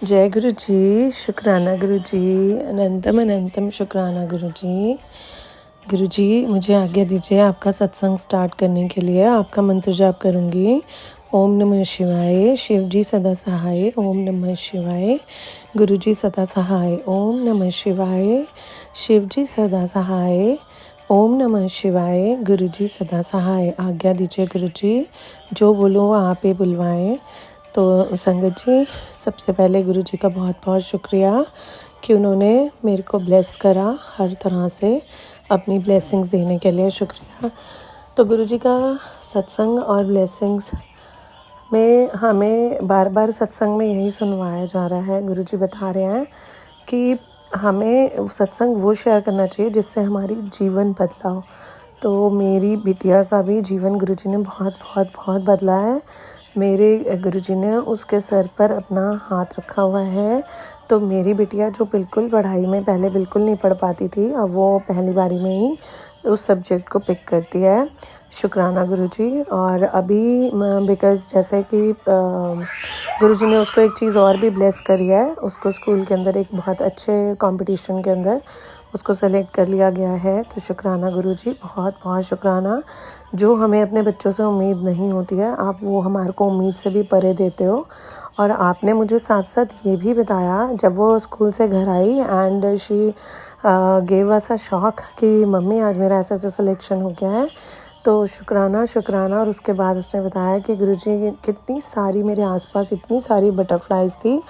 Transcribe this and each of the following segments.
जय गुरु जी, शुक्राना गुरु जी, अनंतम अनंतम शुक्राना गुरु जी। गुरु जी मुझे आज्ञा दीजिए आपका सत्संग स्टार्ट करने के लिए। आपका मंत्र जाप करूँगी। ओम नमः शिवाय। शिव जी सदा सहाय। ओम नमः शिवाय। गुरु जी सदा सहाय। ओम नमः शिवाय। शिव जी सदा सहाय। ओम नमः शिवाय। गुरु जी सदा सहाय। आज्ञा दीजिए गुरु जी, जो बोलो आप ही बुलवाएं। तो संगत जी, सबसे पहले गुरु जी का बहुत बहुत शुक्रिया कि उन्होंने मेरे को ब्लेस करा हर तरह से, अपनी ब्लेसिंग्स देने के लिए शुक्रिया। तो गुरु जी का सत्संग और ब्लेसिंग्स में हमें बार बार सत्संग में यही सुनवाया जा रहा है। गुरु जी बता रहे हैं कि हमें सत्संग वो शेयर करना चाहिए जिससे हमारी जीवन बदला हो। तो मेरी बिटिया का भी जीवन गुरु जी ने बहुत बहुत बहुत बदला है। मेरे गुरुजी ने उसके सर पर अपना हाथ रखा हुआ है। तो मेरी बिटिया जो बिल्कुल पढ़ाई में पहले बिल्कुल नहीं पढ़ पाती थी, अब वो पहली बारी में ही उस सब्जेक्ट को पिक करती है। शुक्राना गुरुजी। और अभी बिकॉज़ जैसे कि गुरुजी ने उसको एक चीज़ और भी ब्लेस करी है, उसको स्कूल के अंदर एक बहुत अच्छे कंपटीशन के अंदर उसको सेलेक्ट कर लिया गया है। तो शुक्राना गुरुजी, बहुत बहुत शुक्राना। जो हमें अपने बच्चों से उम्मीद नहीं होती है, आप वो हमारे को उम्मीद से भी परे देते हो। और आपने मुझे साथ साथ ये भी बताया जब वो स्कूल से घर आई and she gave us a shock कि मम्मी आज मेरा ऐसा ऐसा सिलेक्शन हो गया है। तो शुक्राना शुक्राना। और उसके बाद उसने बताया कि गुरुजी कितनी सारी मेरे आसपास इतनी सारी बटरफ्लाइज थी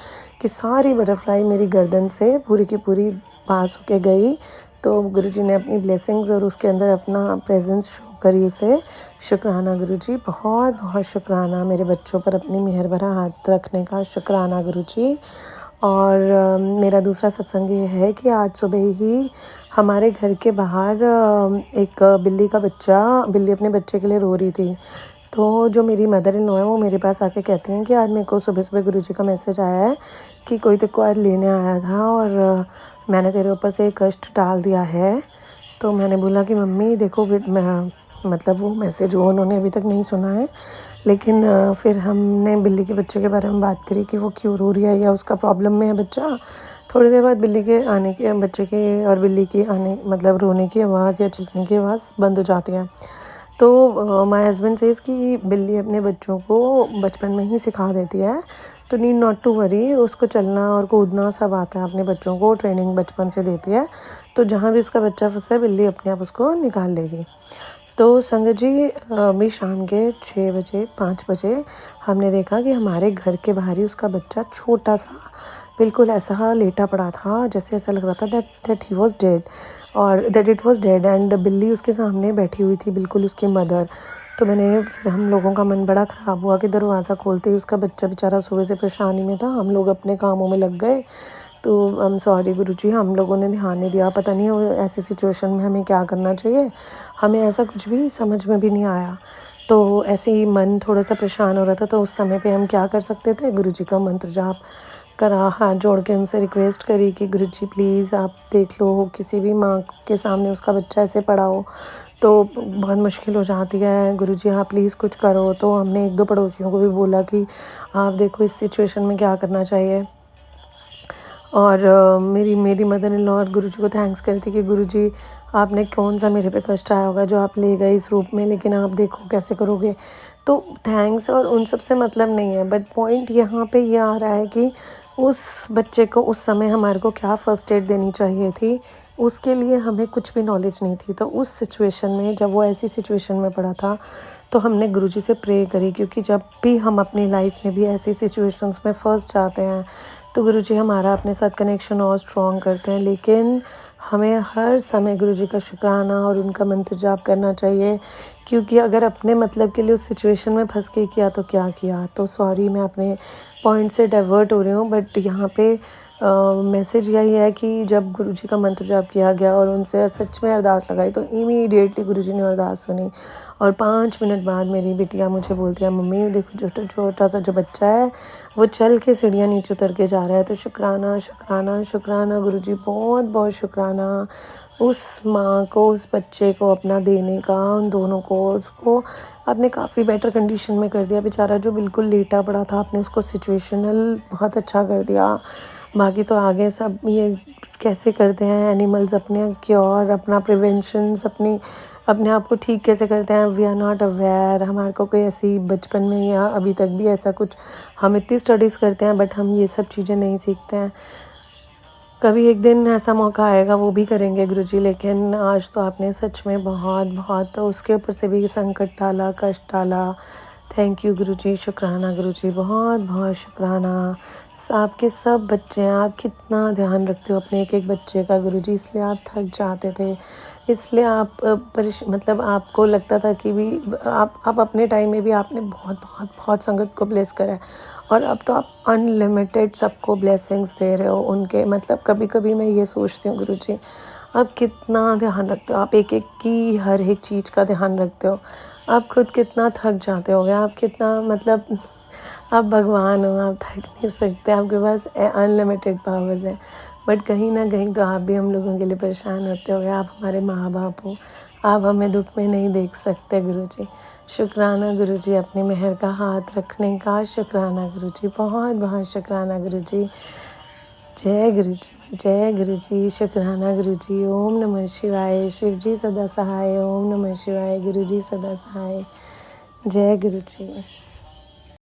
कि सारी बटरफ्लाई मेरी गर्दन से पूरी की पूरी पास होके गई। तो गुरुजी ने अपनी ब्लेसिंग्स और उसके अंदर अपना प्रेजेंस शो करी उसे। शुक्राना गुरुजी, बहुत बहुत शुक्राना मेरे बच्चों पर अपनी मेहर भरा हाथ रखने का। शुक्राना गुरुजी। और मेरा दूसरा सत्संग ये है कि आज सुबह ही हमारे घर के बाहर एक बिल्ली अपने बच्चे के लिए रो रही थी। तो जो मेरी मदर इन लॉ है वो मेरे पास आके कहती हैं कि आज मेरे को सुबह सुबह गुरुजी का मैसेज आया है कि कोई तेरे को आज लेने आया था और मैंने तेरे ऊपर से एक कष्ट डाल दिया है। तो मैंने बोला कि मम्मी देखो, मैं मतलब वो मैसेज वो उन्होंने अभी तक नहीं सुना है, लेकिन फिर हमने बिल्ली के बच्चे के बारे में बात करी कि वो क्यों रो रही है या उसका प्रॉब्लम में है बच्चा। थोड़ी देर बाद बिल्ली के आने के बच्चे के और बिल्ली की आने मतलब रोने की आवाज़ या चीखने की आवाज़ बंद हो जाती है। तो माय हस्बैंड सेज कि बिल्ली अपने बच्चों को बचपन में ही सिखा देती है, तो नीड नॉट टू वरी, उसको चलना और कूदना सब आता है। अपने बच्चों को ट्रेनिंग बचपन से देती है, तो जहाँ भी उसका बच्चा फंसा है बिल्ली अपने आप उसको निकाल लेगी। तो संगत जी, अभी शाम के 6 बजे 5 बजे हमने देखा कि हमारे घर के बाहर ही उसका बच्चा छोटा सा बिल्कुल ऐसा लेटा पड़ा था, जैसे ऐसा लग रहा था दैट ही वाज डेड और that it was dead. And बिल्ली उसके सामने बैठी हुई थी, बिल्कुल उसकी मदर। तो फिर हम लोगों का मन बड़ा ख़राब हुआ कि दरवाज़ा खोलते ही उसका बच्चा बेचारा सुबह से परेशानी में था। हम लोग अपने कामों में लग गए। तो आई एम सॉरी गुरुजी, हम लोगों ने ध्यान नहीं दिया। पता नहीं ऐसी सिचुएशन में हमें क्या करना चाहिए, हमें ऐसा कुछ भी समझ में भी नहीं आया। तो ऐसे ही मन थोड़ा सा परेशान हो रहा था, तो उस समय पे हम क्या कर सकते थे, गुरुजी का मंत्र जाप करा, हाथ जोड़ के उनसे रिक्वेस्ट करी कि गुरुजी प्लीज़ आप देख लो, किसी भी माँ के सामने उसका बच्चा ऐसे पड़ा हो तो बहुत मुश्किल हो जाती है, गुरुजी आप प्लीज़ कुछ करो। तो हमने 1-2 पड़ोसियों को भी बोला कि आप देखो इस सिचुएशन में क्या करना चाहिए। और मेरी मदर इन लॉ और गुरुजी को थैंक्स करती कि गुरुजी आपने कौन सा मेरे पे कष्ट आया होगा जो आप ले गए इस रूप में, लेकिन आप देखो कैसे करोगे। तो थैंक्स और उन सब से मतलब नहीं है, बट पॉइंट यहाँ पे ये आ रहा है कि उस बच्चे को उस समय हमारे को क्या फ़र्स्ट एड देनी चाहिए थी, उसके लिए हमें कुछ भी नॉलेज नहीं थी। तो उस सिचुएशन में जब वो ऐसी सिचुएशन में पड़ा था, तो हमने गुरुजी से प्रे करी, क्योंकि जब भी हम अपनी लाइफ में भी ऐसी सिचुएशंस में फंस जाते हैं तो गुरुजी हमारा अपने साथ कनेक्शन और स्ट्रॉन्ग करते हैं। लेकिन हमें हर समय गुरुजी का शुक्राना और उनका मंत्र जाप करना चाहिए, क्योंकि अगर अपने मतलब के लिए उस सिचुएशन में फंस के किया तो क्या किया। तो सॉरी, मैं अपने पॉइंट से डाइवर्ट हो रही हूँ, बट यहाँ पे मैसेज यही है कि जब गुरुजी का मंत्र जाप किया गया और उनसे सच में अरदास लगाई तो इमीडिएटली गुरुजी ने अरदास सुनी। और 5 मिनट बाद मेरी बिटिया मुझे बोलती है, मम्मी देखो छोटा सा जो बच्चा है वो चल के सीढ़ियाँ नीचे उतर के जा रहा है। तो शुक्राना शुक्राना शुक्राना गुरुजी, बहुत बहुत शुक्राना। उस माँ को उस बच्चे को अपना देने का, उन दोनों को, उसको आपने काफ़ी बेटर कंडीशन में कर दिया। बेचारा जो बिल्कुल लेटा पड़ा था, आपने उसको सिचुएशनल बहुत अच्छा कर दिया। बाकी तो आगे सब ये कैसे करते हैं एनिमल्स, अपने क्योर, अपना प्रिवेंशंस, अपने आप को ठीक कैसे करते हैं, वी आर नॉट अवेयर। हमारे को कोई ऐसी बचपन में या अभी तक भी ऐसा कुछ, हम इतनी स्टडीज़ करते हैं बट हम ये सब चीज़ें नहीं सीखते हैं। कभी एक दिन ऐसा मौका आएगा वो भी करेंगे गुरुजी, लेकिन आज तो आपने सच में बहुत बहुत तो उसके ऊपर से भी संकट डाला, कष्ट डाला। थैंक यू गुरुजी, शुक्राना गुरुजी, बहुत बहुत शुक्राना। आपके सब बच्चे हैं, आप कितना ध्यान रखते हो अपने एक एक बच्चे का गुरुजी, इसलिए आप थक जाते थे, इसलिए आप मतलब आपको लगता था कि भी आप अपने टाइम में भी आपने बहुत बहुत बहुत संगत को ब्लेस करा है, और अब तो आप अनलिमिटेड सबको ब्लेसिंग्स दे रहे हो उनके। मतलब कभी कभी मैं ये सोचती हूँ गुरुजी, आप कितना ध्यान रखते हो, आप एक एक की हर एक चीज़ का ध्यान रखते हो। आप खुद कितना थक जाते होगे, आप कितना मतलब आप भगवान हो, आप थक नहीं सकते, आपके पास अनलिमिटेड पावर्स हैं। बट कहीं ना कहीं तो आप भी हम लोगों के लिए परेशान होते होगे, आप हमारे माँ बाप हो, आप हमें दुख में नहीं देख सकते गुरुजी। शुक्राना गुरुजी, अपनी मेहर का हाथ रखने का, शुक्राना गुरुजी, बहुत बहुत शुक्राना गुरुजी। जय गुरुजी, जय गुरुजी, शुक्राना गुरुजी। ओम नमः शिवाय, शिव जी सदा सहाय। ओम नमः शिवाय, गुरुजी सदा सहाय। जय गुरुजी।